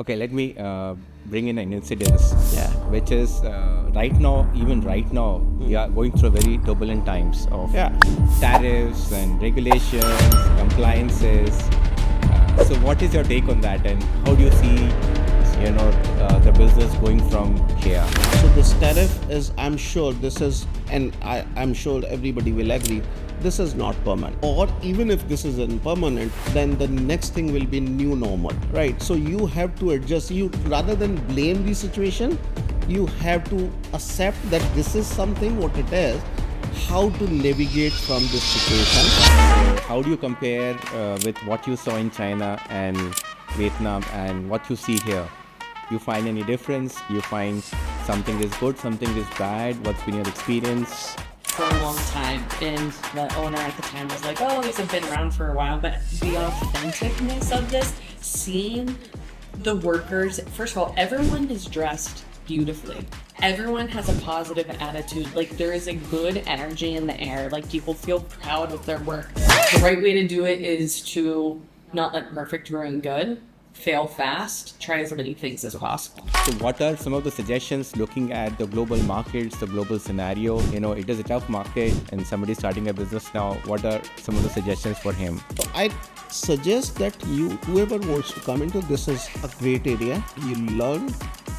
Okay, let me bring in an incidence, Yeah. which is even right now, we are going through very turbulent times of Yeah. tariffs and regulations, compliances. So, what is your take on that, and how do you see, the business going from here? So this tariff is, I'm sure this is, and I'm sure everybody will agree, this is not permanent. Or even if this is impermanent, then the next thing will be new normal, right? So you have to adjust. You rather than blame the situation, you have to accept that this is something what it is. How to navigate from this situation? How do you compare with what you saw in China and Vietnam and what you see here? You find any difference? You find something is good, something is bad? What's been your experience? For a long time, and the owner at the time was like, "Oh, these have been around for a while." But the authenticness of this, seeing the workers, first of all, everyone is dressed beautifully. Everyone has a positive attitude. Like, there is a good energy in the air. Like, people feel proud of their work. The right way to do it is to not let perfect ruin good. Fail fast. Try as many things as possible. So what are some of the suggestions looking at the global markets, the global scenario? It is a tough market and somebody starting a business now. What are some of the suggestions for him? So I suggest that whoever wants to come into this is a great area. You learn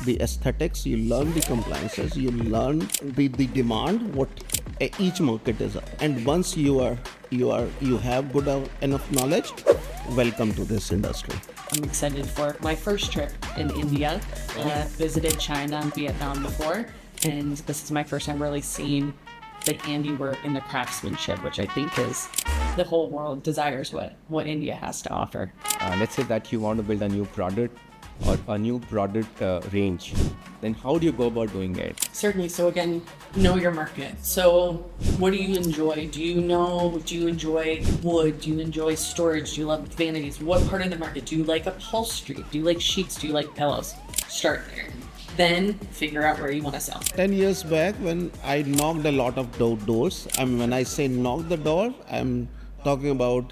the aesthetics, you learn the compliances, you learn the demand, what each market is. And once you have good enough knowledge, welcome to this industry. I'm excited for my first trip in India. Visited China and Vietnam before, and this is my first time really seeing the handiwork and the craftsmanship, which I think is the whole world desires what India has to offer. Let's say that you want to build a new product or a new product range. Then how do you go about doing it? Certainly. So again, know your market. So what do you enjoy? Do you enjoy wood? Do you enjoy storage? Do you love vanities? What part of the market? Do you like upholstery? Do you like sheets? Do you like pillows? Start there. Then figure out where you want to sell. 10 years back, when I knocked a lot of doors, when I say knock the door, I'm talking about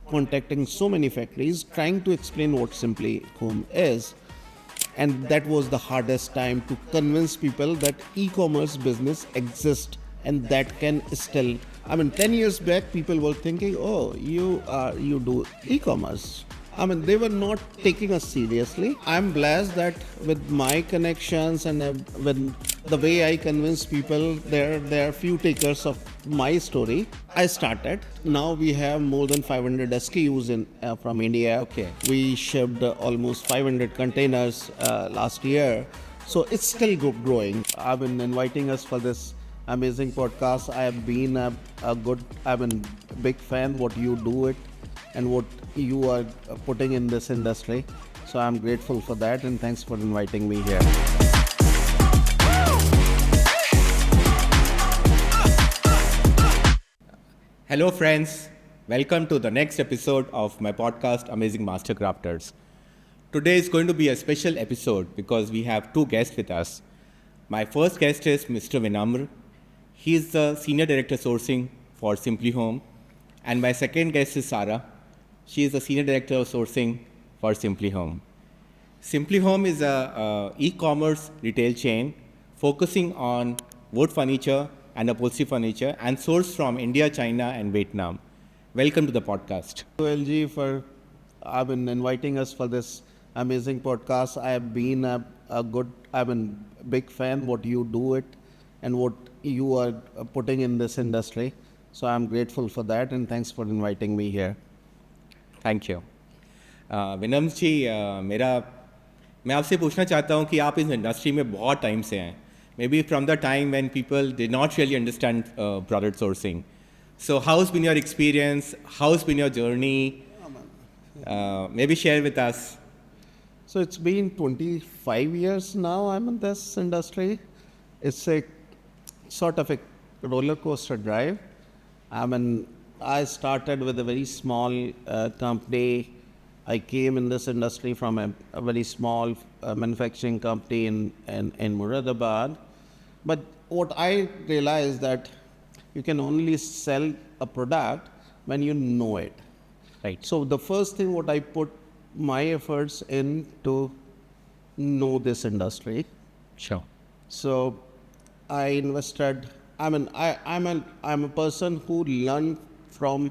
contacting so many factories, trying to explain what Simpli Home is. And that was the hardest time to convince people that e-commerce business exists and that can still. 10 years back, people were thinking, oh, you do e-commerce. They were not taking us seriously. I'm blessed that with my connections and with the way I convince people, there are few takers of my story. I started. Now we have more than 500 SKUs from India. Okay. We shipped almost 500 containers last year. So it's still growing. I've been inviting us for this amazing podcast. I have been I've been big fan what you do it and what you are putting in this industry. So I'm grateful for that, and thanks for inviting me here. Hello friends, welcome to the next episode of my podcast Amazing Master Crafters. Today is going to be a special episode because we have two guests with us. My first guest is Mr. Vinamra. He is the Senior Director Sourcing for Simpli Home. And my second guest is Sarah. She is the Senior Director of Sourcing for Simpli Home. Simpli Home is a e-commerce retail chain focusing on wood furniture and upholstery furniture and sourced from India, China and Vietnam. Welcome to the podcast. LG for inviting us for this amazing podcast. I have been I've been big fan what you do it and what you are putting in this industry. So I'm grateful for that, and thanks for inviting me here. Thank you विनम्र जी मैं आपसे पूछना चाहता हूँ कि आप इस industry में बहुत टाइम से हैं maybe from the time when people did not really understand product sourcing so how's been your experience how's been your journey maybe share with us So it's been 25 years now I'm in this industry. It's a sort of a roller coaster drive. I started with a very small company. I came in this industry from a very small manufacturing company in Muradabad. But what I realized that you can only sell a product when you know it. Right. So the first thing what I put my efforts into know this industry. Sure. So I invested. I'm a person who learn from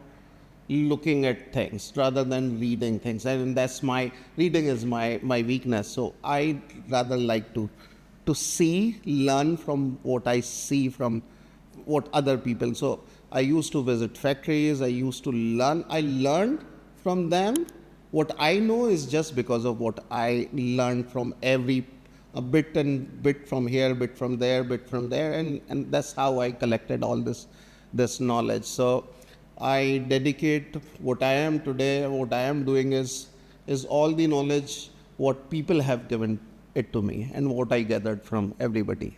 looking at things rather than reading things, and that's my reading is my weakness. So I rather like to see, learn from what I see from what other people. So I used to visit factories. I used to learn. I learned from them. What I know is just because of what I learned from every a bit and bit from here, bit from there, bit from there, and that's how I collected all this knowledge. So I dedicate what I am today. What I am doing is all the knowledge what people have given it to me and what I gathered from everybody.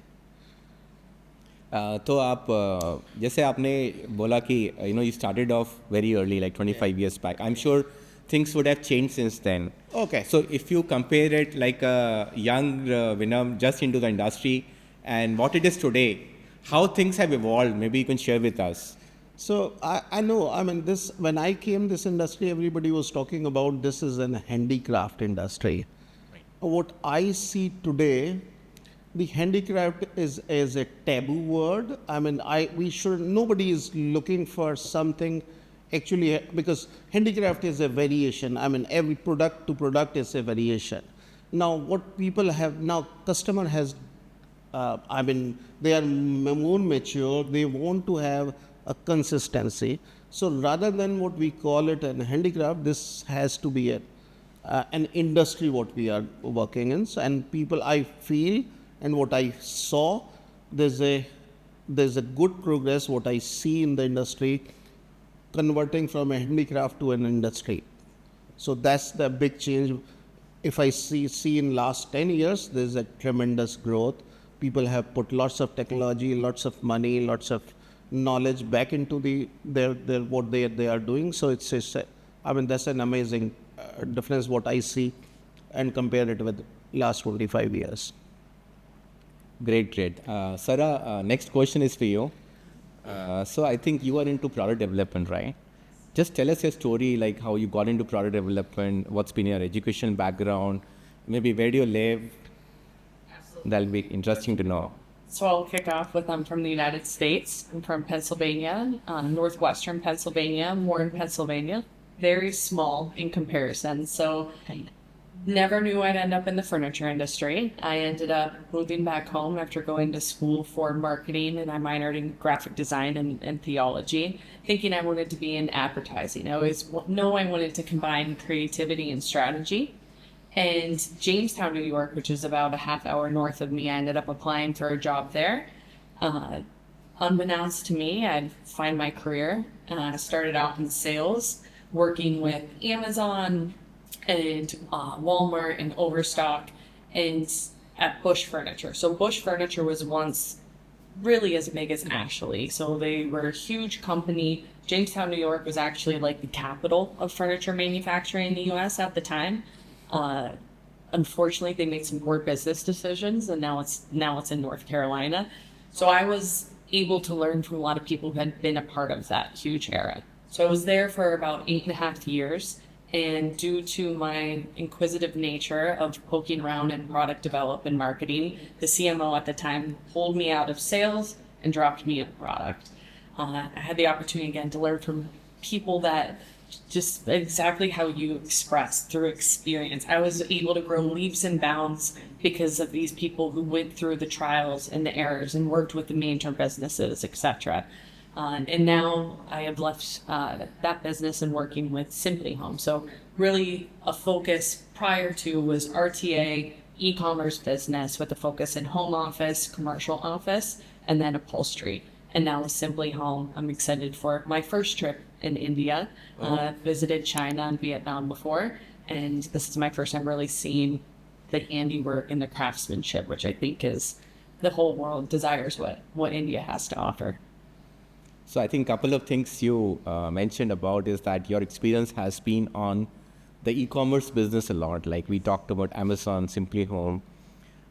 तो आप जैसे आपने बोला कि you started off very early like 25 years back. I'm sure things would have changed since then. Okay. So if you compare it like a young Vinam just into the industry and what it is today, how things have evolved, maybe you can share with us. So I know, this, when I came this industry, everybody was talking about this is an handicraft industry. What I see today, the handicraft is a taboo word. Nobody is looking for something actually, because handicraft is a variation. Every product to product is a variation. Now what people have now, customer has, they are more mature. They want to have a consistency. So rather than what we call it an handicraft, this has to be an industry what we are working in. So, and people, I feel, and what I saw, there's a good progress what I see in the industry, converting from a handicraft to an industry. So that's the big change. If I see in last 10 years, there's a tremendous growth. People have put lots of technology, lots of money, lots of knowledge back into their what they are doing. So it's that's an amazing difference what I see, and compare it with last 25 years. Great. Sarah, next question is for you. So I think you are into product development, right? Just tell us your story, like how you got into product development, what's been your education background, maybe where do you live? That'll be interesting to know. So I'll kick off with I'm from the United States. I'm from Pennsylvania, northwestern Pennsylvania, Warren, Pennsylvania. Very small in comparison. So never knew I'd end up in the furniture industry. I ended up moving back home after going to school for marketing, and I minored in graphic design and theology, thinking I wanted to be in advertising. I always know I wanted to combine creativity and strategy. And Jamestown, New York, which is about a half hour north of me, I ended up applying for a job there. Unbeknownst to me, I'd find my career. I started out in sales, working with Amazon and Walmart and Overstock and at Bush Furniture. So Bush Furniture was once really as big as Ashley. So they were a huge company. Jamestown, New York was actually like the capital of furniture manufacturing in the US at the time. Unfortunately, they made some poor business decisions, and now it's in North Carolina. So I was able to learn from a lot of people who had been a part of that huge era. So I was there for about 8.5 years, and due to my inquisitive nature of poking around in product development and marketing, the CMO at the time pulled me out of sales and dropped me in product. I had the opportunity again to learn from people that just exactly how you express through experience. I was able to grow leaps and bounds because of these people who went through the trials and the errors and worked with the major businesses, etc. And now I have left that business and working with Simpli Home. So really a focus prior to was RTA, e-commerce business with a focus in home office, commercial office, and then upholstery. And now with Simpli Home, I'm excited for my first trip in India. Visited China and Vietnam before, and this is my first time really seeing the handiwork and the craftsmanship, which I think is the whole world desires what India has to offer. So I think a couple of things you mentioned about is that your experience has been on the e-commerce business a lot. Like we talked about Amazon, Simpli Home.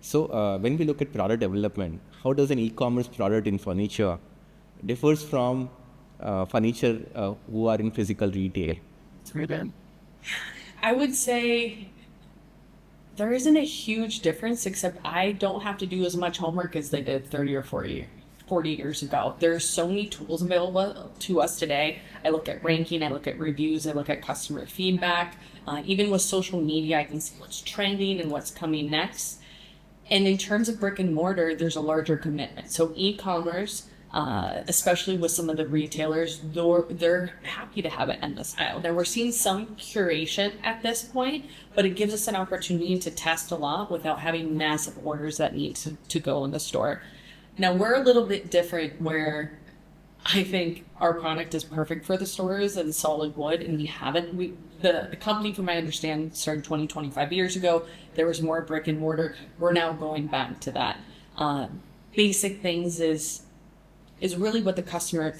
So when we look at product development, how does an e-commerce product in furniture differs from furniture who are in physical retail? I would say There isn't a huge difference, except I don't have to do as much homework as they did 30 or 40 years ago. There's so many tools available to us today. I look at ranking, I look at reviews, I look at customer feedback. Even with social media, I can see what's trending and what's coming next. And in terms of brick and mortar, there's a larger commitment. So e-commerce, especially with some of the retailers, they're happy to have it in the style. Now we're seeing some curation at this point, but it gives us an opportunity to test a lot without having massive orders that need to go in the store. Now we're a little bit different where I think our product is perfect for the stores and solid wood, and the company, from my understanding, started 25 years ago. There was more brick and mortar. We're now going back to that. Basic things is really what the customer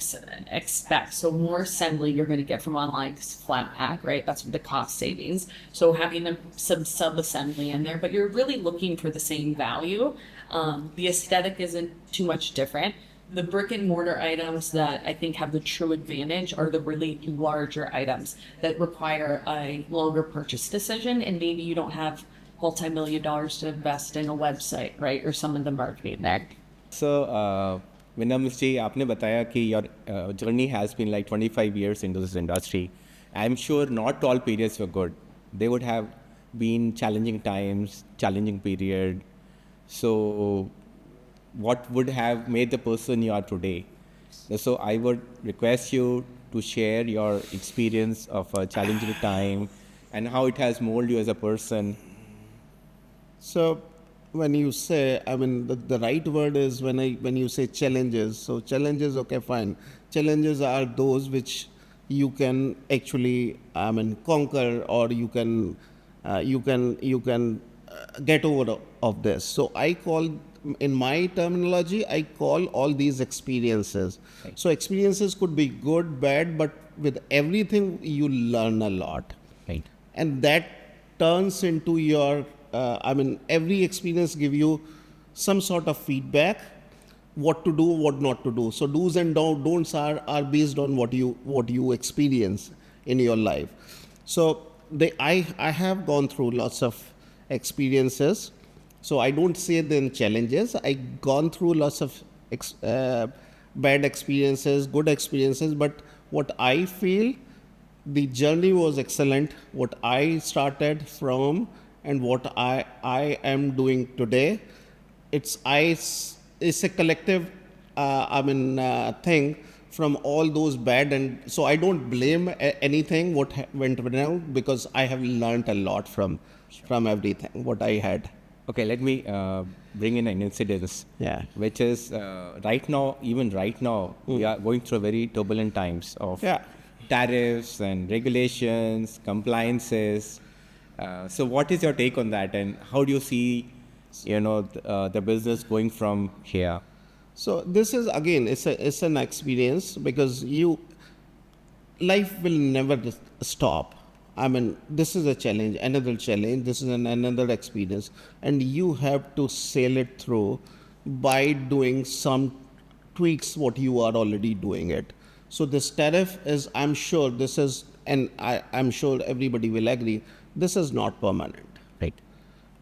expects. So more assembly you're going to get from online, 'cause flat pack, right? That's the cost savings. So having some sub-assembly in there, but you're really looking for the same value. The aesthetic isn't too much different. The brick and mortar items that I think have the true advantage are the really larger items that require a longer purchase decision, and maybe you don't have multi-million dollars to invest in a website, right? Or some of the marketing there. So, Vinamra ji, आपने बताया कि your journey has been like 25 years into this industry. I'm sure not all periods were good. They would have been challenging times, challenging period. So, what would have made the person you are today? So, I would request you to share your experience of a challenging time and how it has molded you as a person. So when you say, I mean, the right word is when you say challenges. So challenges, okay, fine. Challenges are those which you can actually, I mean, conquer, or you can get over of this. So I call, in my terminology, I call all these experiences. Right. So experiences could be good, bad, but with everything you learn a lot. Right. And that turns into your every experience give you some sort of feedback, what to do, what not to do. So do's and don'ts are based on what you experience in your life. So I have gone through lots of experiences. So I don't say them challenges. I gone through lots of bad experiences, good experiences, but what I feel, the journey was excellent. What I started from and what I am doing today, it's a collective thing from all those bad, and so I don't blame anything what went wrong, because I have learned a lot from everything what I had. Okay, let me bring in an incident. Yeah. Which is right now, we are going through very turbulent times of tariffs and regulations, compliances. So what is your take on that, and how do you see, the business going from here? So this is, again, it's an experience, because life will never stop. I mean, this is a challenge, another challenge, this is another experience, and you have to sail it through by doing some tweaks what you are already doing it. So this tariff is, I'm sure this is, and I'm sure everybody will agree, this is not permanent. Right.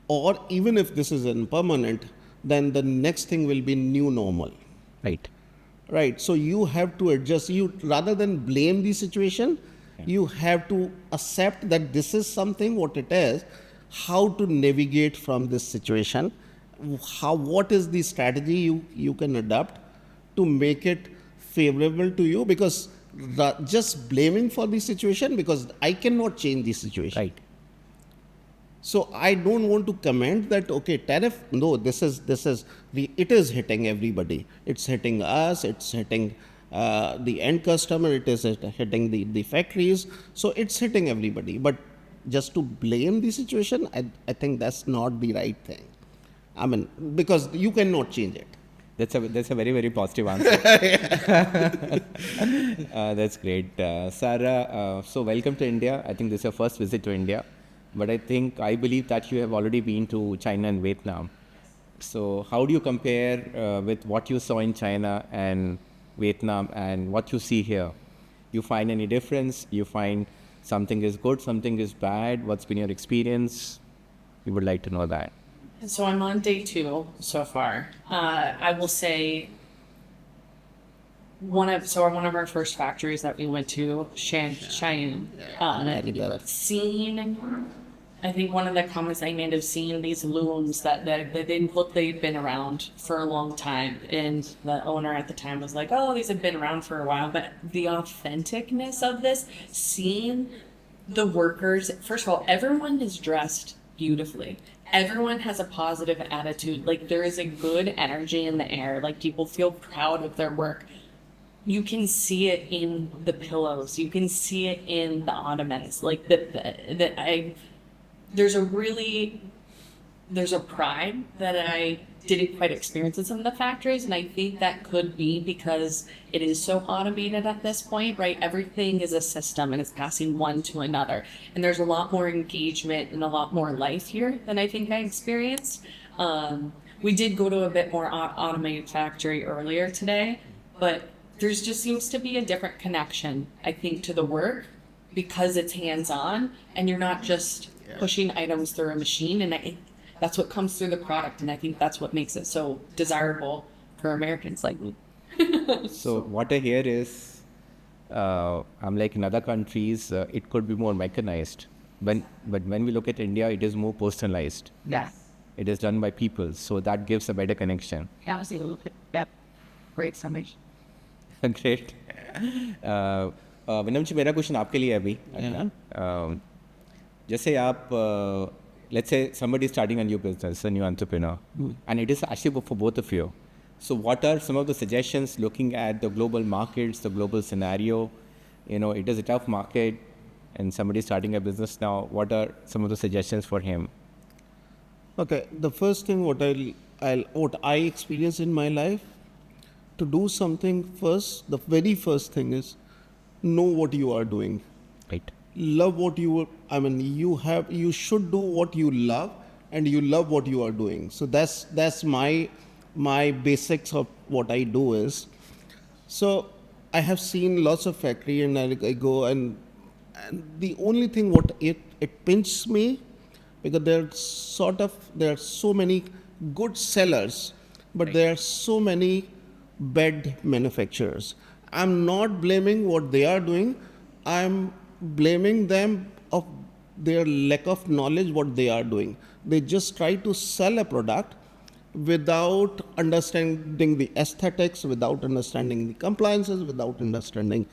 Or even if this is impermanent, then the next thing will be new normal. Right. Right. So you have to adjust. You, rather than blame the situation, you have to accept that this is something what it is, how to navigate from this situation, what is the strategy you can adopt to make it favorable to you, because just blaming for the situation, because I cannot change the situation. Right. So I don't want to comment that, okay, tariff, no, it is hitting everybody. It's hitting us, it's hitting the end customer, it is hitting the factories. So it's hitting everybody. But just to blame the situation, I think that's not the right thing. I mean, because you cannot change it. That's a very, very positive answer. That's great. Sarah, so welcome to India. I think this is your first visit to India. But I believe that you have already been to China and Vietnam. So how do you compare with what you saw in China and Vietnam and what you see here? You find any difference? You find something is good, something is bad? What's been your experience? We would like to know that. So I'm on day 2 so far. I will say one of our first factories that we went to, Cheyenne, seeing, I think one of the comments I made of seeing these looms that they didn't look they'd been around for a long time, and the owner at the time was like, "Oh, these have been around for a while," but the authenticness of this, seeing the workers, first of all, everyone is dressed beautifully. Everyone has a positive attitude. Like, there is a good energy in the air. Like, people feel proud of their work. You can see it in the pillows. You can see it in the ottomans. Like, there's a pride that I didn't quite experience in some of the factories, and I think that could be because it is so automated at this point, right? Everything is a system and it's passing one to another, and there's a lot more engagement and a lot more life here than I think I experienced. We did go to a bit more automated factory earlier today, but there's just seems to be a different connection, I think, to the work because it's hands-on and you're not just pushing items through a machine, and that's what comes through the product, and I think that's what makes it so desirable for Americans like me. So what I hear is, I'm like in other countries, it could be more mechanized. But when we look at India, it is more personalized. Yeah. It is done by people, so that gives a better connection. Yeah, yep. Great summation. Great. विनम जी, मेरा question आपके लिए है अभी. जैसे आप, let's say somebody is starting a new business, a new entrepreneur, and it is actually for both of you. So what are some of the suggestions looking at the global markets, the global scenario? You know, it is a tough market and somebody is starting a business now. What are some of the suggestions for him? Okay, the first thing what I experience in my life, to do something first, the very first thing is know what you are doing. Right. Love what you should do what you love, and you love what you are doing. So that's my basics of what I do is. So I have seen lots of factory, and I go and the only thing what it pinches me, because there are so many good sellers, but Right. there are so many bad manufacturers. I'm not blaming what they are doing. I'm blaming them of their lack of knowledge what they are doing. They just try to sell a product without understanding the aesthetics, without understanding the compliances, without understanding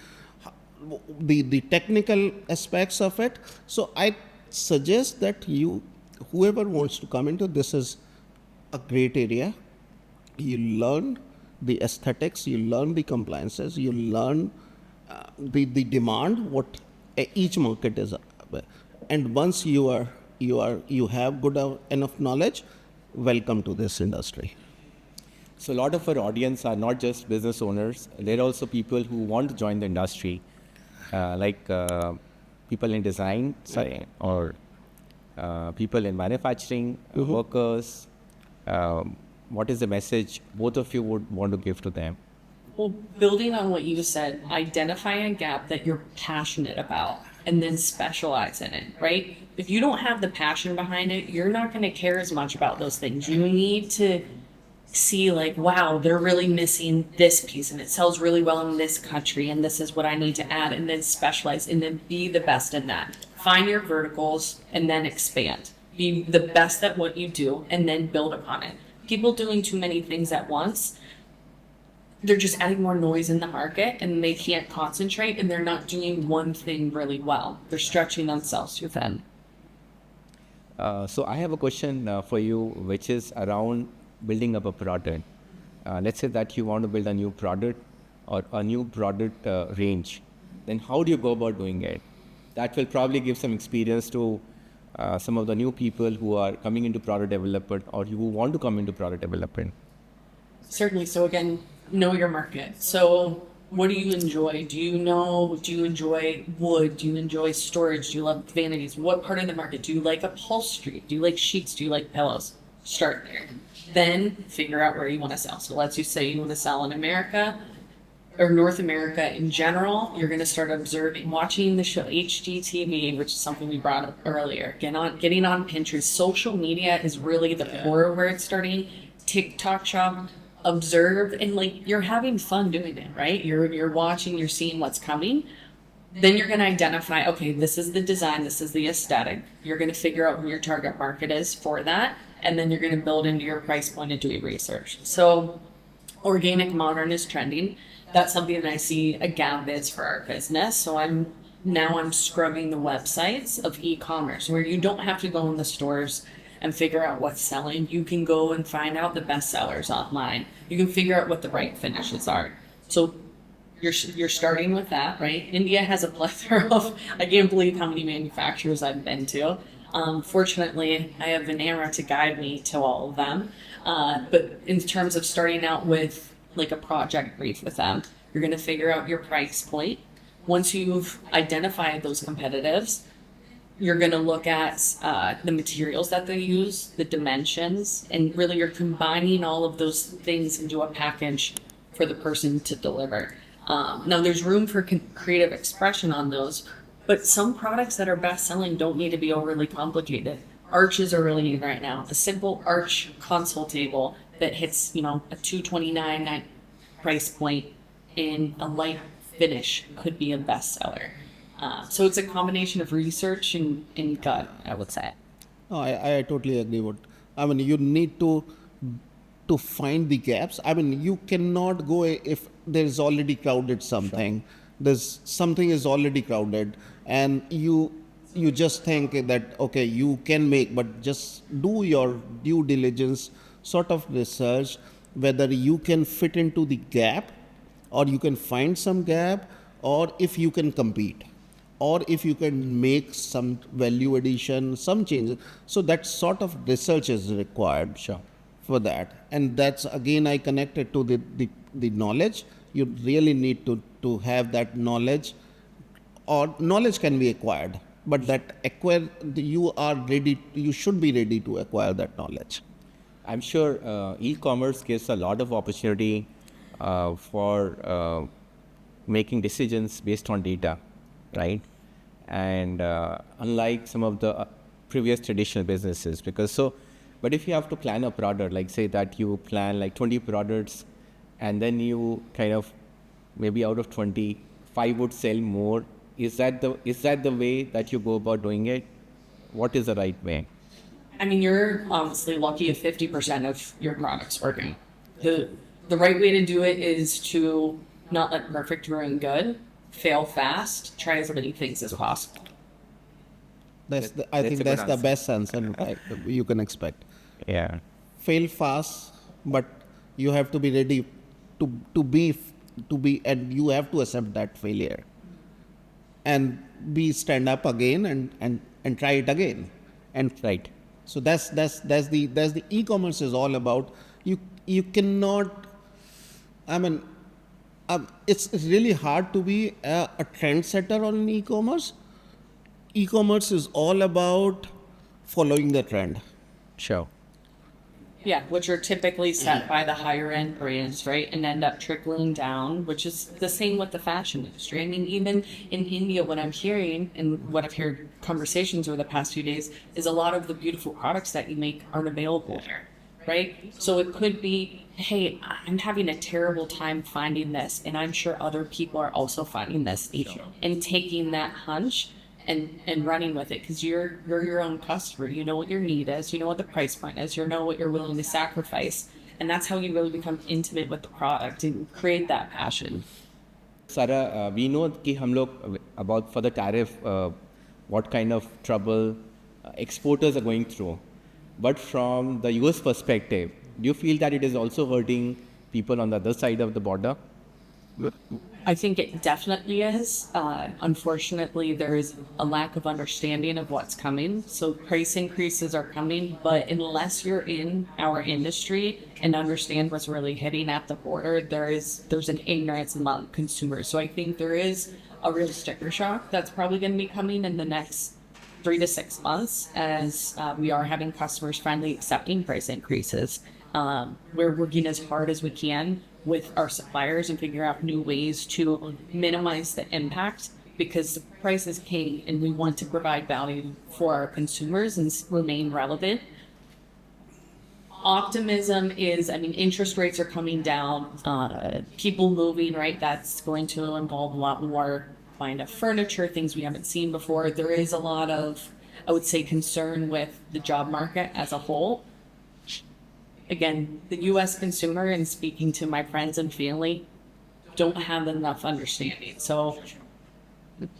the technical aspects of it. So I suggest that whoever wants to come into this, is a great area. You learn the aesthetics, you learn the compliances, you learn the demand what each market is, and once you have good enough knowledge, welcome to this industry. So a lot of our audience are not just business owners. There are also people who want to join the industry, like people in design, or people in manufacturing, workers. What is the message both of you would want to give to them? Well, building on what you said, identify a gap that you're passionate about and then specialize in it, right? If you don't have the passion behind it, you're not going to care as much about those things. You need to see like, wow, they're really missing this piece and it sells really well in this country and this is what I need to add, and then specialize and then be the best in that. Find your verticals and then expand. Be the best at what you do and then build upon it. People doing too many things at once, they're just adding more noise in the market and they can't concentrate and they're not doing one thing really well. They're stretching themselves too thin. So I have a question for you, which is around building up a product. Let's say that you want to build a new product or a new product range. Then how do you go about doing it? That will probably give some experience to some of the new people who are coming into product development or who want to come into product development. Certainly. So again, know your market. So what do you enjoy? Do you enjoy wood? Do you enjoy storage? Do you love vanities? What part of the market? Do you like upholstery? Do you like sheets? Do you like pillows? Start there. Then figure out where you want to sell. So let's say you want to sell in America or North America in general, you're going to start observing, watching the show HGTV, which is something we brought up earlier. Getting on Pinterest. Social media is really the core where it's starting. TikTok shop, observe, and like you're having fun doing it, right? You're watching, you're seeing what's coming. Then you're going to identify, okay, this is the design, this is the aesthetic. You're going to figure out who your target market is for that, and then you're going to build into your price point and do your research. So organic modern is trending. That's something that I see a gap is for our business. So I'm scrubbing the websites of e-commerce where you don't have to go in the stores and figure out what's selling. You can go and find out the best sellers online. You can figure out what the right finishes are. So you're starting with that, right? India has a plethora of, I can't believe how many manufacturers I've been to. Fortunately, I have Vinamra to guide me to all of them. But in terms of starting out with like a project brief with them, you're going to figure out your price point. Once you've identified those competitives, you're going to look at the materials that they use, the dimensions, and really you're combining all of those things into a package for the person to deliver. Now there's room for creative expression on those, but some products that are best selling don't need to be overly complicated. Arches are really neat right now. A simple arch console table that hits, a $229 price point in a light finish could be a bestseller. So it's a combination of research and gut, I would say. No, I totally agree with. I mean, you need to find the gaps. I mean, you cannot go if there is already crowded something. There's something is already crowded, and you just think that okay, you can make, but just do your due diligence, sort of research whether you can fit into the gap, or you can find some gap, or if you can compete, or if you can make some value addition, some changes. So that sort of research is required. Sure. For that, and that's again I connected to the knowledge. You really need to have that knowledge, or knowledge can be acquired, but that you should be ready to acquire that knowledge. I'm sure e-commerce gives a lot of opportunity for making decisions based on data, right? And unlike some of the previous traditional businesses, but if you have to plan a product, like say that you plan like 20 products, and then you kind of maybe out of 20, 5 would sell more. Is that the way that you go about doing it? What is the right way? I mean, you're honestly lucky if 50% of your products working. The right way to do it is to not let perfect ruin good, fail fast, try as many things as possible. I think that's the best answer you can expect. Yeah. Fail fast, but you have to be ready to be, and you have to accept that failure, and stand up again and try it again, and Right. so that's the e-commerce is all about. You cannot. I mean, it's really hard to be a trendsetter on e-commerce. E-commerce is all about following the trend. Sure. Yeah, which are typically set by the higher end brands, right? And end up trickling down, which is the same with the fashion industry. I mean, even in India, what I'm hearing and what I've heard conversations over the past few days is a lot of the beautiful products that you make aren't available there, right? So it could be, hey, I'm having a terrible time finding this, and I'm sure other people are also finding this, and taking that hunch and running with it, because you're your own customer. You know what your need is, you know what the price point is, you know what you're willing to sacrifice, and that's how you really become intimate with the product and create that passion. Sarah, we know कि हम लोग about for the tariff, what kind of trouble exporters are going through, but from the US perspective, do you feel that it is also hurting people on the other side of the border? I think it definitely is. Unfortunately, there is a lack of understanding of what's coming. So price increases are coming, but unless you're in our industry and understand what's really hitting at the border, there's an ignorance among consumers. So I think there is a real sticker shock that's probably going to be coming in the next 3 to 6 months, as we are having customers finally accepting price increases. We're working as hard as we can with our suppliers and figure out new ways to minimize the impact, because the price is king and we want to provide value for our consumers and remain relevant. Optimism is, interest rates are coming down, people moving, right? That's going to involve a lot more kind of furniture, things we haven't seen before. There is a lot of, I would say, concern with the job market as a whole. Again, the US consumer, and speaking to my friends and family, don't have enough understanding. So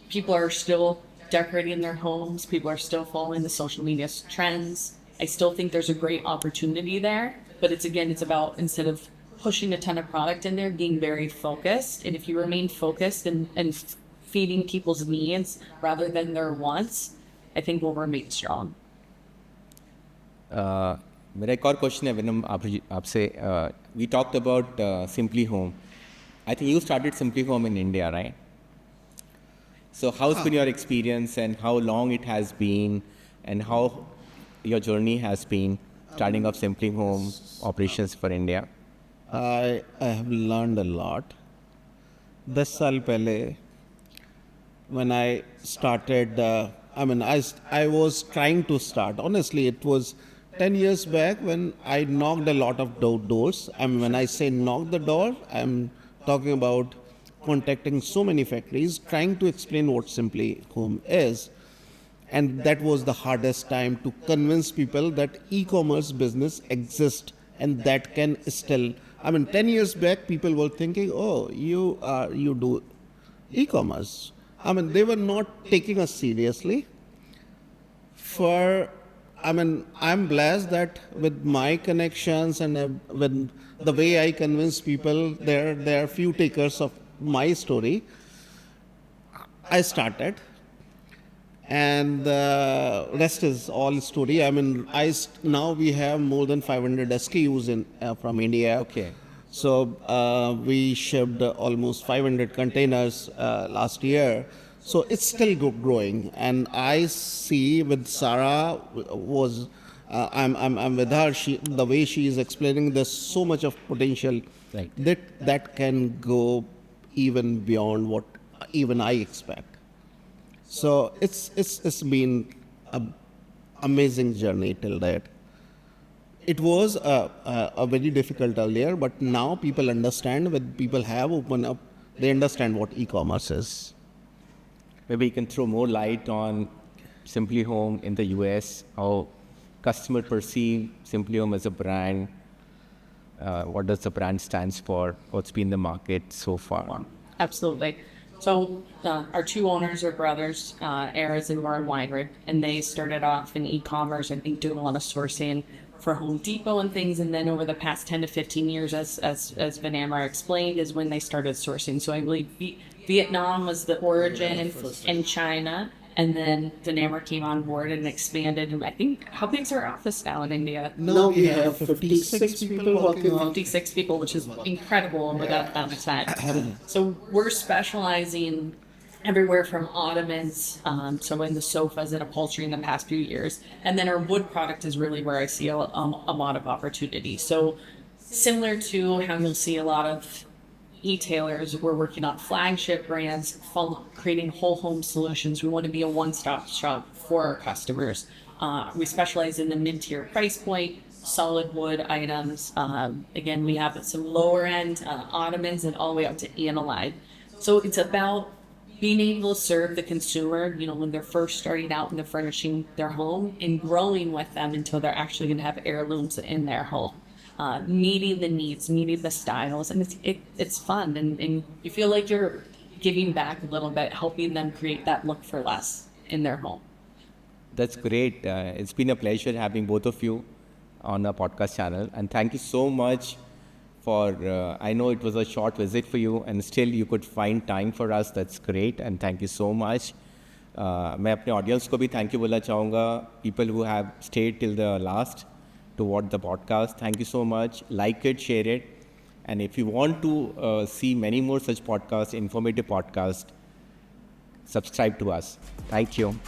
people are still decorating their homes, people are still following the social media trends. I still think there's a great opportunity there, but it's about, instead of pushing a ton of product in there, being very focused. And if you remain focused and feeding people's needs rather than their wants, I think we'll remain strong. मेरा एक और question है विनम आपसे. We talked about Simply Home. I think you started Simply Home in India, right? So how's been your experience and how long it has been and how your journey has been starting off Simply Home operations for India? I have learned a lot. 10 साल पहले when I started, I was trying to start. Honestly, it was 10 years back when I knocked a lot of doors. When I say knock the door, I'm talking about contacting so many factories, trying to explain what Simply Home is. And that was the hardest time, to convince people that e-commerce business exists and that can still, 10 years back, people were thinking, oh, you do e-commerce. They were not taking us seriously. I'm blessed that with my connections and with the way I convince people, there are few takers of my story. I started, and the rest is all story. Now we have more than 500 SKUs from India. Okay. So we shipped almost 500 containers last year. So it's still growing, and I see with Sarah I'm with her. The way she is explaining, there's so much of potential, Right, that can go even beyond what even I expect. So it's been an amazing journey till that. It was a very difficult earlier, but now people understand. When people have opened up, they understand what e-commerce is. maybe you can throw more light on Simply Home in the US, how customer perceive Simply Home as a brand, what does the brand stands for, what's been the market so far. Absolutely. So our two owners are brothers, Erez and Warren Weinrich, and they started off in e-commerce, I think doing a lot of sourcing for Home Depot and things. And then over the past 10 to 15 years, as Vinamra explained, is when they started sourcing. So I believe Vietnam was the origin, and China. And then Vinamra came on board and expanded. And I think, how big's our office now in India? Now we have 56 people working on 56 people, which is incredible with that amount of time. So we're specializing everywhere from ottomans, so in the sofas and upholstery in the past few years. And then our wood product is really where I see a lot of opportunity. So similar to how you'll see a lot of e-tailers, we're working on flagship brands, creating whole home solutions. We want to be a one-stop shop for our customers. We specialize in the mid-tier price point, solid wood items. Again, we have some lower end ottomans and all the way up to analyte. So it's about being able to serve the consumer, when they're first starting out and they're furnishing their home, and growing with them until they're actually going to have heirlooms in their home. Meeting the needs, meeting the styles, and it's fun, and you feel like you're giving back a little bit, helping them create that look for less in their home. That's great. It's been a pleasure having both of you on our podcast channel, and thank you so much for, I know it was a short visit for you and still you could find time for us. That's great, and thank you so much. मैं अपने audience को भी thank you बोलना चाहूँगा, people who have stayed till the last to watch the podcast. Thank you so much. Like it, share it. And if you want to see many more such podcasts, informative podcasts, subscribe to us. Thank you.